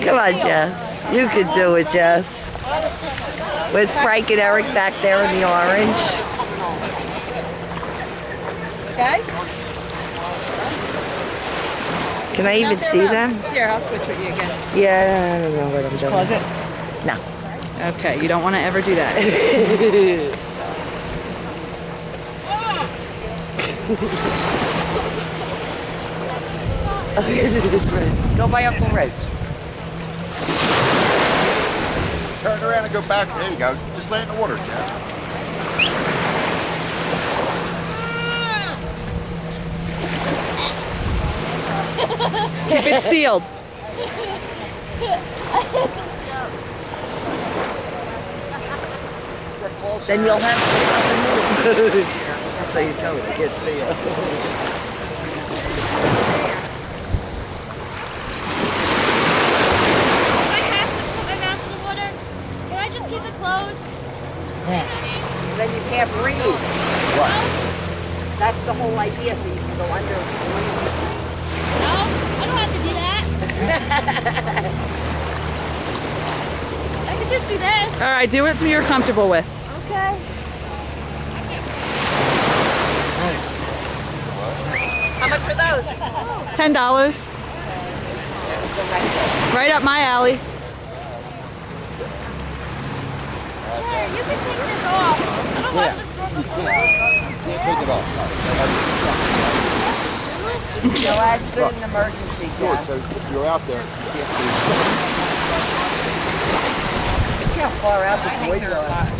Come on, Jess. You can do it, Jess. With Frank and Eric back there in the orange. Okay? Can I even see them? Here, I'll switch with you again. Yeah, I don't know what I'm doing. Closet? No. Okay, you don't want to ever do that. Go by Uncle Rich. Turn around and go back. There you go. Just lay in the water, Jeff. Keep it sealed. Then you'll have to move. So you tell me, I can't see you. I have to put my mouth in the water. Can I just keep it closed? Then you can't breathe. What? That's the whole idea, so you can go under. No, I don't have to do that. I could just do this. All right, do what you're comfortable with. Okay. How much for those? $10. Right up my alley. Here, you can take this off. I don't want this to You can't take it off. No, that's good in an emergency, George, Jess. so if you're out there, you can't do Look how far out the boys are.